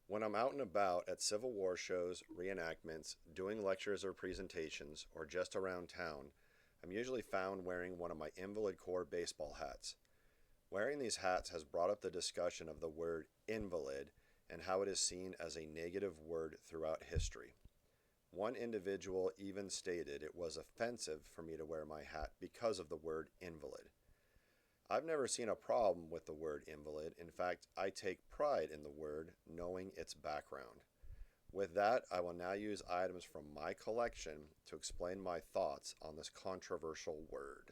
When I'm out and about at Civil War shows, reenactments, doing lectures or presentations, or just around town, I'm usually found wearing one of my Invalid Corps baseball hats. Wearing these hats has brought up the discussion of the word invalid and how it is seen as a negative word throughout history. One individual even stated it was offensive for me to wear my hat because of the word invalid. I've never seen a problem with the word invalid. In fact, I take pride in the word, knowing its background. With that, I will now use items from my collection to explain my thoughts on this controversial word.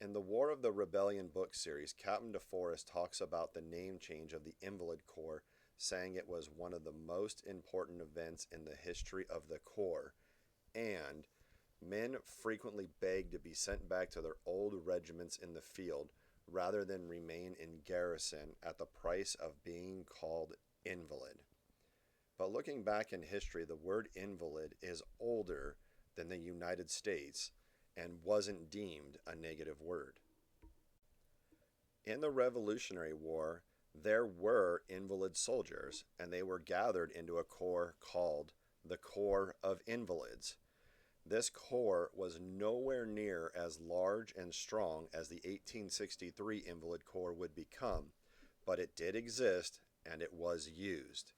In the War of the Rebellion book series, Captain DeForest talks about the name change of the Invalid Corps, saying it was one of the most important events in the history of the Corps, and men frequently begged to be sent back to their old regiments in the field rather than remain in garrison at the price of being called invalid. But looking back in history, the word invalid is older than the United States and wasn't deemed a negative word. In the Revolutionary War, there were invalid soldiers, and they were gathered into a corps called the Corps of Invalids. This corps was nowhere near as large and strong as the 1863 Invalid Corps would become, but it did exist and it was used.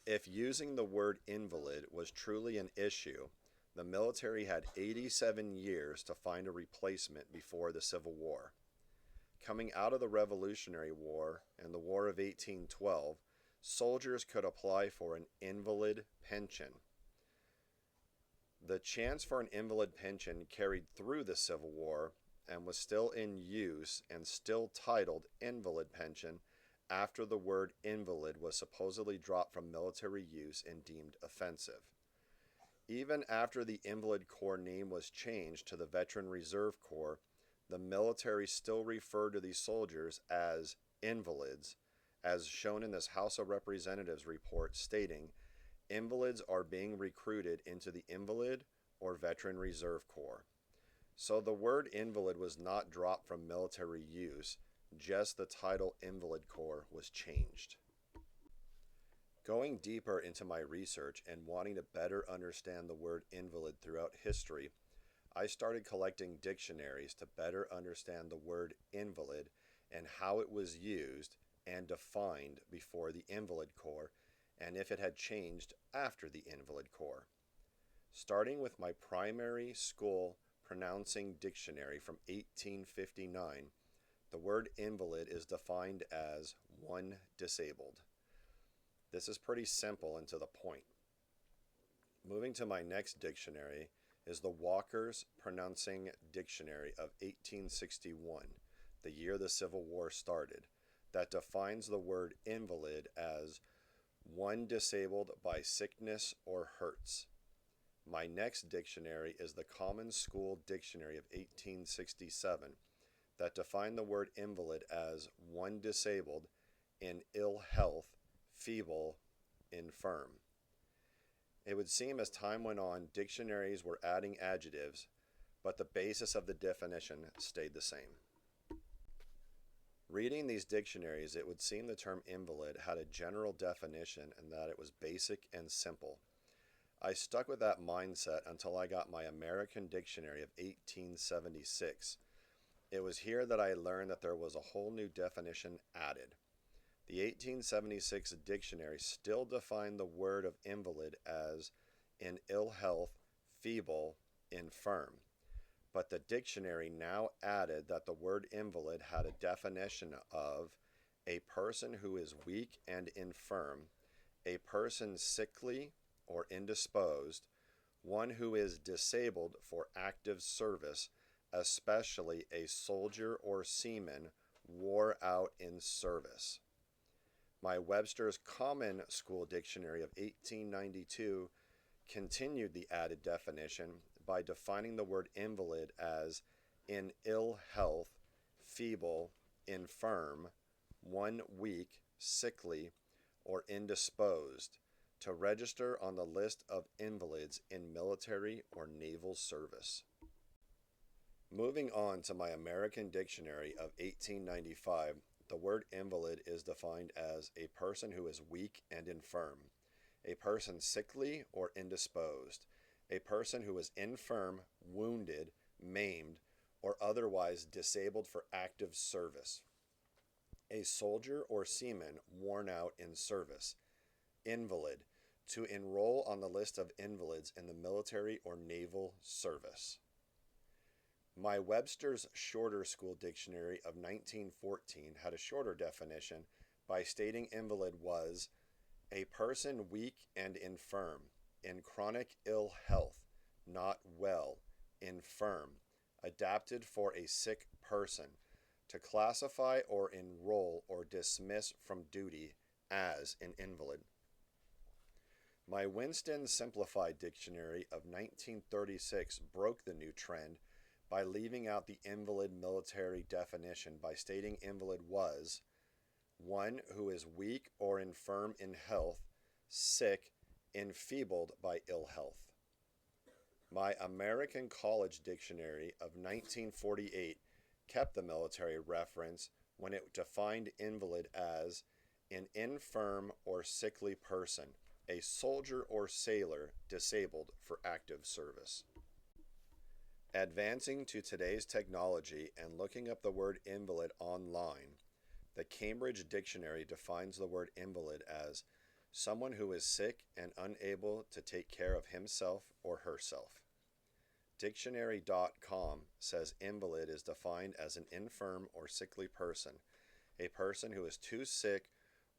If using the word invalid was truly an issue, the military had 87 years to find a replacement before the Civil War. Coming out of the Revolutionary War and the War of 1812, soldiers could apply for an invalid pension. The chance for an invalid pension carried through the Civil War and was still in use and still titled invalid pension after the word invalid was supposedly dropped from military use and deemed offensive. Even after the Invalid Corps name was changed to the Veteran Reserve Corps, the military still referred to these soldiers as invalids, as shown in this House of Representatives report stating, invalids are being recruited into the Invalid or Veteran Reserve Corps. So the word invalid was not dropped from military use, just the title Invalid Corps was changed. Going deeper into my research and wanting to better understand the word invalid throughout history, I started collecting dictionaries to better understand the word invalid and how it was used and defined before the Invalid Corps and if it had changed after the Invalid Corps. Starting with my primary school pronouncing dictionary from 1859, the word invalid is defined as one disabled. This is pretty simple and to the point. Moving to my next dictionary is the Walker's Pronouncing Dictionary of 1861, the year the Civil War started, that defines the word invalid as one disabled by sickness or hurts. My next dictionary is the Common School Dictionary of 1867, that defined the word invalid as one disabled in ill health, feeble, infirm. It would seem as time went on, dictionaries were adding adjectives, but the basis of the definition stayed the same. Reading these dictionaries, it would seem the term invalid had a general definition and that it was basic and simple. I stuck with that mindset until I got my American Dictionary of 1876. It was here that I learned that there was a whole new definition added. The 1876 dictionary still defined the word of invalid as in ill health, feeble, infirm. But the dictionary now added that the word invalid had a definition of a person who is weak and infirm, a person sickly or indisposed, one who is disabled for active service, especially a soldier or seaman wore out in service. My Webster's Common School Dictionary of 1892 continued the added definition by defining the word invalid as in ill health, feeble, infirm, one weak, sickly, or indisposed, to register on the list of invalids in military or naval service. Moving on to my American Dictionary of 1895, The word invalid is defined as a person who is weak and infirm, a person sickly or indisposed, a person who is infirm, wounded, maimed, or otherwise disabled for active service, a soldier or seaman worn out in service. Invalid, to enroll on the list of invalids in the military or naval service. My Webster's Shorter School Dictionary of 1914 had a shorter definition by stating invalid was a person weak and infirm, in chronic ill health, not well, infirm, adapted for a sick person, to classify or enroll or dismiss from duty as an invalid. My Winston Simplified Dictionary of 1936 broke the new trend by leaving out the invalid military definition by stating invalid was one who is weak or infirm in health, sick, enfeebled by ill health. My American College Dictionary of 1948 kept the military reference when it defined invalid as an infirm or sickly person, a soldier or sailor disabled for active service. Advancing to today's technology and looking up the word invalid online, the Cambridge Dictionary defines the word invalid as someone who is sick and unable to take care of himself or herself. Dictionary.com says invalid is defined as an infirm or sickly person, a person who is too sick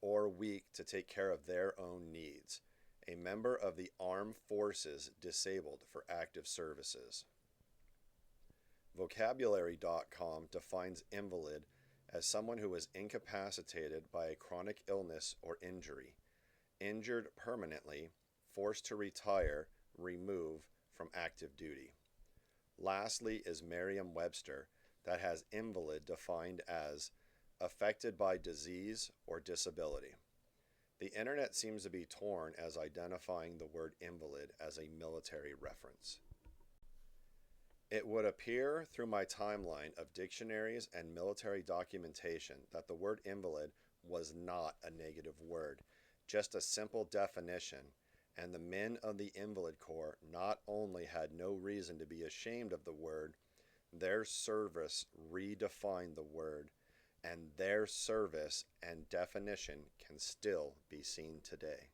or weak to take care of their own needs, a member of the armed forces disabled for active services. Vocabulary.com defines invalid as someone who is incapacitated by a chronic illness or injury, injured permanently, forced to retire, remove from active duty. Lastly is Merriam-Webster that has invalid defined as affected by disease or disability. The internet seems to be torn as identifying the word invalid as a military reference. It would appear through my timeline of dictionaries and military documentation that the word invalid was not a negative word, just a simple definition, and the men of the Invalid Corps not only had no reason to be ashamed of the word, their service redefined the word, and their service and definition can still be seen today.